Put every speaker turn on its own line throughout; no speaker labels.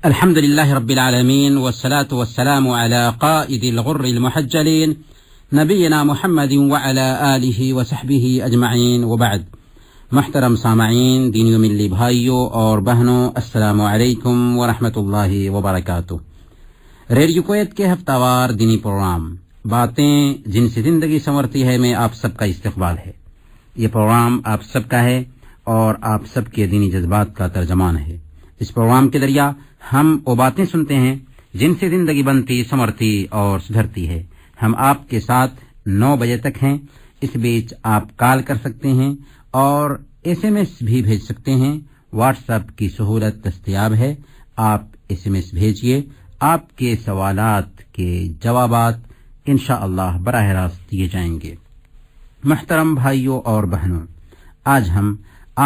الحمد لله رب العالمين والصلاة والسلام على قائد الغر المحجلين نبينا محمد وعلى آله وصحبه أجمعين وبعد. محترم سامعین، دینی و ملی بھائیوں اور بہنوں، السلام علیکم ورحمۃ اللہ وبرکاتہ۔ ریڈیو کویت کے ہفتہ وار دینی پروگرام باتیں جن سے زندگی سنورتی ہے میں آپ سب کا استقبال ہے۔ یہ پروگرام آپ سب کا ہے اور آپ سب کے دینی جذبات کا ترجمان ہے۔ اس پروگرام کے ذریعہ ہم وہ باتیں سنتے ہیں جن سے زندگی بنتی، سنورتی اور سدھرتی ہے۔ ہم آپ کے ساتھ 9 بجے تک ہیں۔ اس بیچ آپ کال کر سکتے ہیں اور ایس ایم ایس بھی بھیج سکتے ہیں۔ واٹس ایپ کی سہولت دستیاب ہے، آپ ایس ایم ایس بھیجیے۔ آپ کے سوالات کے جوابات انشاءاللہ براہ راست دیے جائیں گے۔ محترم بھائیوں اور بہنوں، آج ہم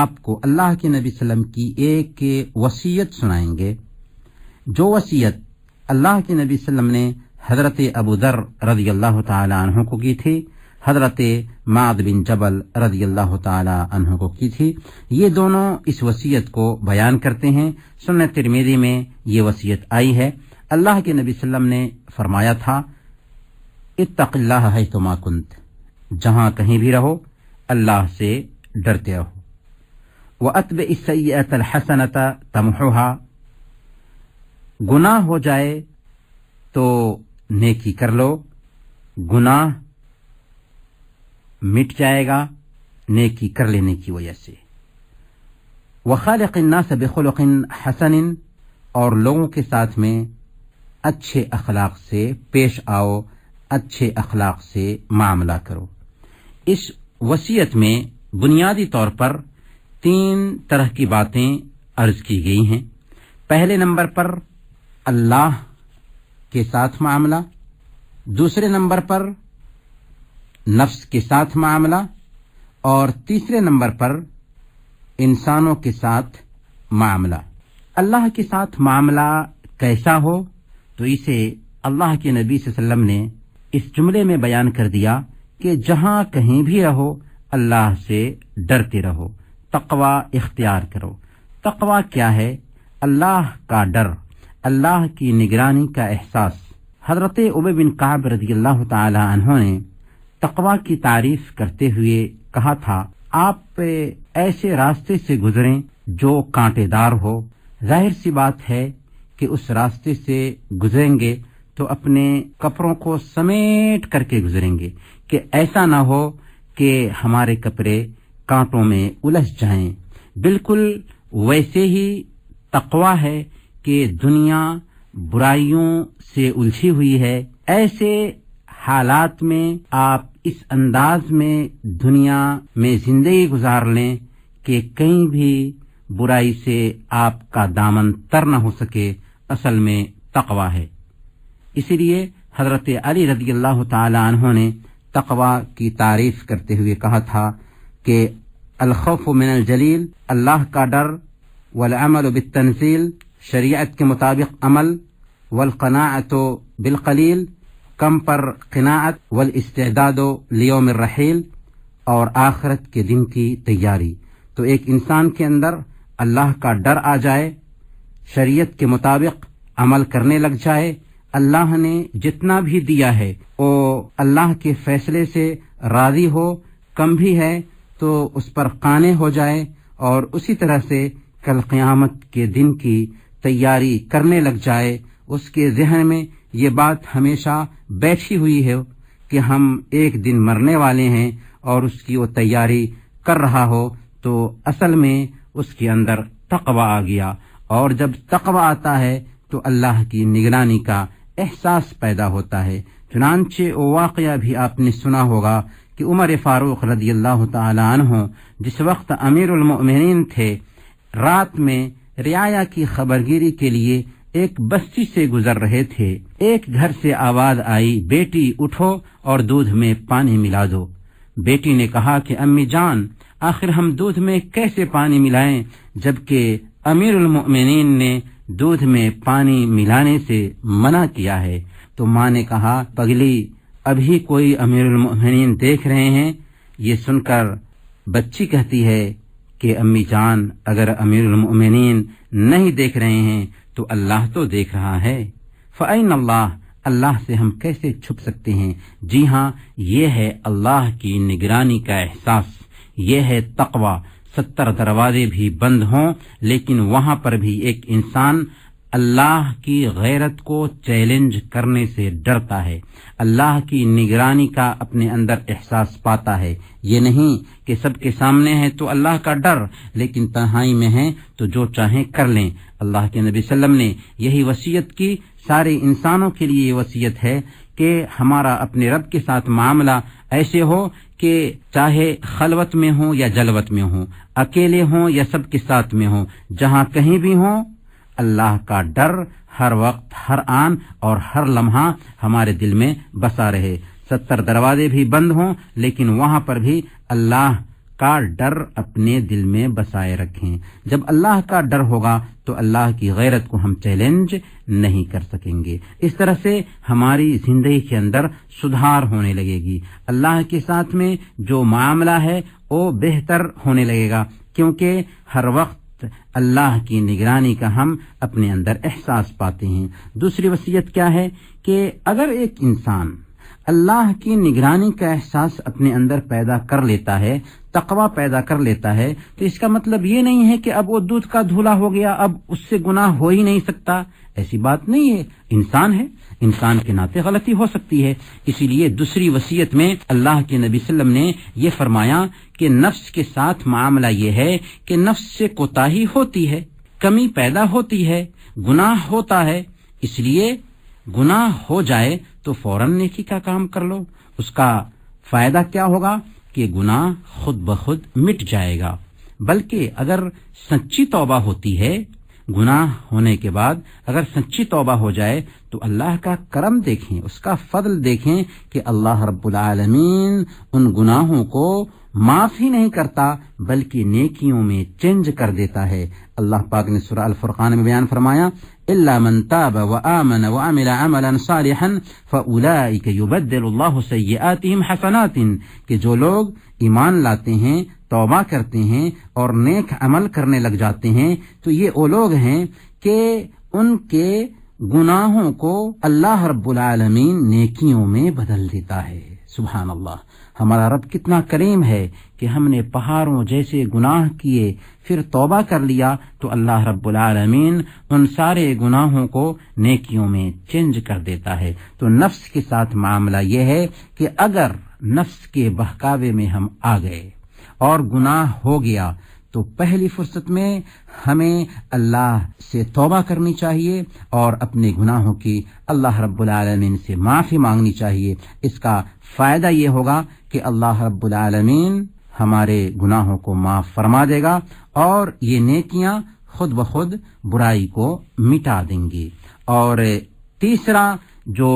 آپ کو اللہ کے نبی صلی اللہ علیہ وسلم کی ایک وصیت سنائیں گے، جو وصیت اللہ کے نبی صلی اللہ علیہ وسلم نے حضرت ابو ذر رضی اللہ تعالی عنہ کو کی تھی، حضرت معاذ بن جبل رضی اللہ تعالی عنہ کو کی تھی۔ یہ دونوں اس وصیت کو بیان کرتے ہیں۔ سنن ترمذی میں یہ وصیت آئی ہے۔ اللہ کے نبی صلی اللہ علیہ وسلم نے فرمایا تھا، اتق اللہ حیثما کنت، جہاں کہیں بھی رہو اللہ سے ڈرتے رہو۔ وَأَتْبِعِ السَّيِّئَةَ الْحَسَنَةَ تَمْحُوهَا، گناہ ہو جائے تو نیکی کر لو، گناہ مٹ جائے گا نیکی کر لینے کی وجہ سے۔ وَخَالِقِ النَّاسَ بِخُلُقٍ حَسَنٍ، اور لوگوں کے ساتھ میں اچھے اخلاق سے پیش آؤ، اچھے اخلاق سے معاملہ کرو۔ اس وصیت میں بنیادی طور پر 3 طرح کی باتیں عرض کی گئی ہیں۔ پہلے نمبر پر اللہ کے ساتھ معاملہ، دوسرے نمبر پر نفس کے ساتھ معاملہ، اور تیسرے نمبر پر انسانوں کے ساتھ معاملہ۔ اللہ کے ساتھ معاملہ کیسا ہو تو اسے اللہ کے نبی صلی اللہ علیہ وسلم نے اس جملے میں بیان کر دیا کہ جہاں کہیں بھی رہو اللہ سے ڈرتے رہو، تقوی اختیار کرو۔ تقوی کیا ہے؟ اللہ کا ڈر، اللہ کی نگرانی کا احساس۔ حضرت ابی بن کعب رضی اللہ تعالی عنہ نے تقوی کی تعریف کرتے ہوئے کہا تھا، آپ ایسے راستے سے گزریں جو کانٹے دار ہو۔ ظاہر سی بات ہے کہ اس راستے سے گزریں گے تو اپنے کپڑوں کو سمیٹ کر کے گزریں گے کہ ایسا نہ ہو کہ ہمارے کپڑے کانٹوں میں الجھ جائیں۔ بالکل ویسے ہی تقوی ہے کہ دنیا برائیوں سے الجھی ہوئی ہے۔ ایسے حالات میں آپ اس انداز میں دنیا میں زندگی گزار لیں کہ کہیں بھی برائی سے آپ کا دامن تر نہ ہو سکے، اصل میں تقوی ہے۔ اسی لیے حضرت علی رضی اللہ تعالی عنہ نے تقوی کی تعریف کرتے ہوئے کہا تھا کہ الخوف من الجلیل، اللہ کا ڈر، والعمل بالتنزیل، شریعت کے مطابق عمل، والقناعت بالقلیل، کم پر قناعت، والاستعداد لیوم الرحیل، اور آخرت کے دن کی تیاری۔ تو ایک انسان کے اندر اللہ کا ڈر آ جائے، شریعت کے مطابق عمل کرنے لگ جائے، اللہ نے جتنا بھی دیا ہے وہ اللہ کے فیصلے سے راضی ہو، کم بھی ہے تو اس پر قانع ہو جائے، اور اسی طرح سے کل قیامت کے دن کی تیاری کرنے لگ جائے۔ اس کے ذہن میں یہ بات ہمیشہ بیٹھی ہوئی ہے کہ ہم ایک دن مرنے والے ہیں، اور اس کی وہ تیاری کر رہا ہو، تو اصل میں اس کے اندر تقوی آ گیا۔ اور جب تقوی آتا ہے تو اللہ کی نگرانی کا احساس پیدا ہوتا ہے۔ چنانچہ وہ واقعہ بھی آپ نے سنا ہوگا کہ عمر فاروق رضی اللہ تعالی عنہ جس وقت امیر المؤمنین تھے، رات میں رعایا کی خبرگیری کے لیے ایک بستی سے گزر رہے تھے۔ ایک گھر سے آواز آئی، بیٹی اٹھو اور دودھ میں پانی ملا دو۔ بیٹی نے کہا کہ امی جان، آخر ہم دودھ میں کیسے پانی ملائیں جبکہ امیر المؤمنین نے دودھ میں پانی ملانے سے منع کیا ہے؟ تو ماں نے کہا، پگلی ابھی کوئی امیر المؤمنین دیکھ رہے ہیں؟ یہ سن کر بچی کہتی ہے کہ امی جان، اگر امیر المؤمنین نہیں دیکھ رہے ہیں تو اللہ تو دیکھ رہا ہے۔ فَأَيْنَ اللَّهُ، اللہ سے ہم کیسے چھپ سکتے ہیں؟ جی ہاں، یہ ہے اللہ کی نگرانی کا احساس، یہ ہے تقوی۔ 70 دروازے بھی بند ہوں لیکن وہاں پر بھی ایک انسان اللہ کی غیرت کو چیلنج کرنے سے ڈرتا ہے، اللہ کی نگرانی کا اپنے اندر احساس پاتا ہے۔ یہ نہیں کہ سب کے سامنے ہے تو اللہ کا ڈر، لیکن تنہائی میں ہے تو جو چاہیں کر لیں۔ اللہ کے نبی صلی اللہ علیہ وسلم نے یہی وصیت کی، سارے انسانوں کے لیے یہ وصیت ہے کہ ہمارا اپنے رب کے ساتھ معاملہ ایسے ہو کہ چاہے خلوت میں ہوں یا جلوت میں ہوں، اکیلے ہوں یا سب کے ساتھ میں ہوں، جہاں کہیں بھی ہوں، اللہ کا ڈر ہر وقت، ہر آن اور ہر لمحہ ہمارے دل میں بسا رہے۔ 70 دروازے بھی بند ہوں لیکن وہاں پر بھی اللہ کا ڈر اپنے دل میں بسائے رکھیں۔ جب اللہ کا ڈر ہوگا تو اللہ کی غیرت کو ہم چیلنج نہیں کر سکیں گے۔ اس طرح سے ہماری زندگی کے اندر سدھار ہونے لگے گی، اللہ کے ساتھ میں جو معاملہ ہے وہ بہتر ہونے لگے گا، کیونکہ ہر وقت اللہ کی نگرانی کا ہم اپنے اندر احساس پاتے ہیں۔ دوسری وصیت کیا ہے کہ اگر ایک انسان اللہ کی نگرانی کا احساس اپنے اندر پیدا کر لیتا ہے، تقوی پیدا کر لیتا ہے، تو اس کا مطلب یہ نہیں ہے کہ اب وہ دودھ کا دھلا ہو گیا، اب اس سے گناہ ہو ہی نہیں سکتا۔ ایسی بات نہیں ہے، انسان ہے، انسان کے ناطے غلطی ہو سکتی ہے۔ اسی لیے دوسری وصیت میں اللہ کے نبی صلی اللہ علیہ وسلم نے یہ فرمایا کہ نفس کے ساتھ معاملہ یہ ہے کہ نفس سے کوتاہی ہوتی ہے، کمی پیدا ہوتی ہے، گناہ ہوتا ہے، اس لیے گناہ ہو جائے تو فوراً نیکی کا کام کر لو۔ اس کا فائدہ کیا ہوگا کہ گناہ خود بخود مٹ جائے گا، بلکہ اگر سچی توبہ ہوتی ہے، گناہ ہونے کے بعد اگر سچی توبہ ہو جائے تو اللہ کا کرم دیکھیں، اس کا فضل دیکھیں کہ اللہ رب العالمین ان گناہوں کو معاف ہی نہیں کرتا بلکہ نیکیوں میں چینج کر دیتا ہے۔ اللہ پاک نے سورہ الفرقان میں بیان فرمایا الا من تاب وآمن وعمل عملا صالحا فاولئک یبدل اللہ سیئاتہم حسنات، کہ جو لوگ ایمان لاتے ہیں، توبہ کرتے ہیں اور نیک عمل کرنے لگ جاتے ہیں تو یہ وہ لوگ ہیں کہ ان کے گناہوں کو اللہ رب العالمین نیکیوں میں بدل دیتا ہے۔ سبحان اللہ، ہمارا رب کتنا کریم ہے کہ ہم نے پہاڑوں جیسے گناہ کیے پھر توبہ کر لیا تو اللہ رب العالمین ان سارے گناہوں کو نیکیوں میں چینج کر دیتا ہے۔ تو نفس کے ساتھ معاملہ یہ ہے کہ اگر نفس کے بہکاوے میں ہم آ گئے اور گناہ ہو گیا تو پہلی فرصت میں ہمیں اللہ سے توبہ کرنی چاہیے اور اپنے گناہوں کی اللہ رب العالمین سے معافی مانگنی چاہیے۔ اس کا فائدہ یہ ہوگا کہ اللہ رب العالمین ہمارے گناہوں کو معاف فرما دے گا اور یہ نیکیاں خود بخود برائی کو مٹا دیں گی۔ اور تیسرا جو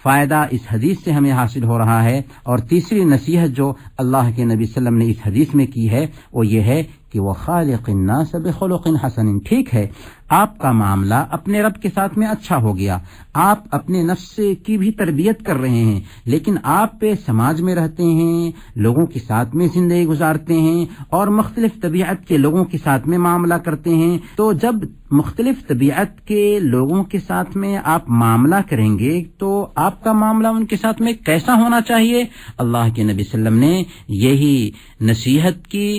فائدہ اس حدیث سے ہمیں حاصل ہو رہا ہے اور تیسری نصیحت جو اللہ کے نبی صلی اللہ علیہ وسلم نے اس حدیث میں کی ہے وہ یہ ہے کہ وَخَالِقِ النَّاسَ بِخُلُقٍ حَسَنٍ۔ ٹھیک ہے، آپ کا معاملہ اپنے رب کے ساتھ میں اچھا ہو گیا، آپ اپنے نفس کی بھی تربیت کر رہے ہیں، لیکن آپ پہ سماج میں رہتے ہیں، لوگوں کے ساتھ میں زندگی گزارتے ہیں اور مختلف طبیعت کے لوگوں کے ساتھ میں معاملہ کرتے ہیں۔ تو جب مختلف طبیعت کے لوگوں کے ساتھ میں آپ معاملہ کریں گے تو آپ کا معاملہ ان کے ساتھ میں کیسا ہونا چاہیے؟ اللہ کے نبی صلی اللہ علیہ وسلم نے یہی نصیحت کی۔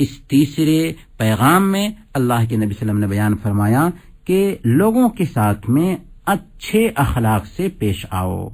اس تیسرے پیغام میں اللہ کے نبی صلی اللہ علیہ وسلم نے بیان فرمایا کہ لوگوں کے ساتھ میں اچھے اخلاق سے پیش آؤ،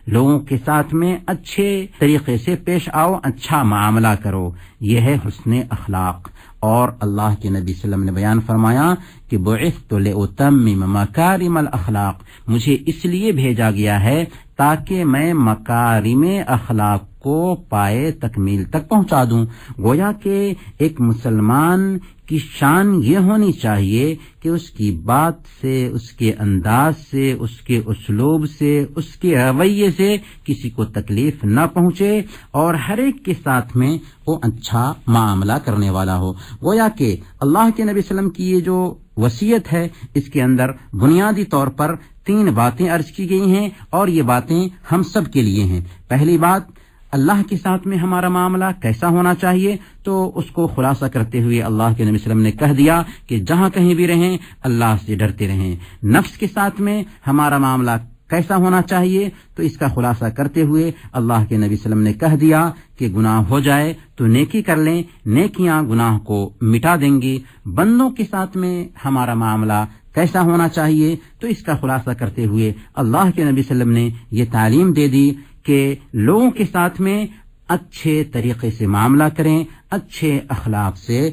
لوگوں کے ساتھ میں اچھے طریقے سے پیش آؤ، اچھا معاملہ کرو، یہ ہے حسن اخلاق۔ اور اللہ کے نبی صلی اللہ علیہ وسلم نے بیان فرمایا کہ بعثت لأتمم مکارم الاخلاق، مجھے اس لیے بھیجا گیا ہے تاکہ میں مکارم اخلاق کو پائے تکمیل تک پہنچا دوں۔ گویا کہ ایک مسلمان کی شان یہ ہونی چاہیے کہ اس کی بات سے، اس کے انداز سے، اس کے اسلوب سے، اس کے رویے سے کسی کو تکلیف نہ پہنچے اور ہر ایک کے ساتھ میں وہ اچھا معاملہ کرنے والا ہو۔ گویا کہ اللہ کے نبی صلی اللہ علیہ وسلم کی یہ جو وصیت ہے اس کے اندر بنیادی طور پر 3 باتیں عرض کی گئی ہیں اور یہ باتیں ہم سب کے لیے ہیں۔ پہلی بات، اللہ کے ساتھ میں ہمارا معاملہ کیسا ہونا چاہیے، تو اس کو خلاصہ کرتے ہوئے اللہ کے نبی صلی اللہ علیہ وسلم نے کہہ دیا کہ جہاں کہیں بھی رہیں اللہ سے ڈرتے رہیں۔ نفس کے ساتھ میں ہمارا معاملہ کیسا ہونا چاہیے، تو اس کا خلاصہ کرتے ہوئے اللہ کے نبی صلی اللہ علیہ وسلم نے کہہ دیا کہ گناہ ہو جائے تو نیکی کر لیں، نیکیاں گناہ کو مٹا دیں گی۔ بندوں کے ساتھ میں ہمارا معاملہ کیسا ہونا چاہیے، تو اس کا خلاصہ کرتے ہوئے اللہ کے نبی صلی اللہ علیہ وسلم نے یہ تعلیم دے دی کہ لوگوں کے ساتھ میں اچھے طریقے سے معاملہ کریں، اچھے اخلاق سے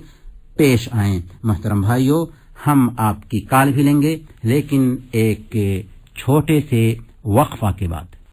پیش آئیں۔ محترم بھائیو، ہم آپ کی کال بھی لیں گے، لیکن ایک چھوٹے سے وقفہ کے بعد۔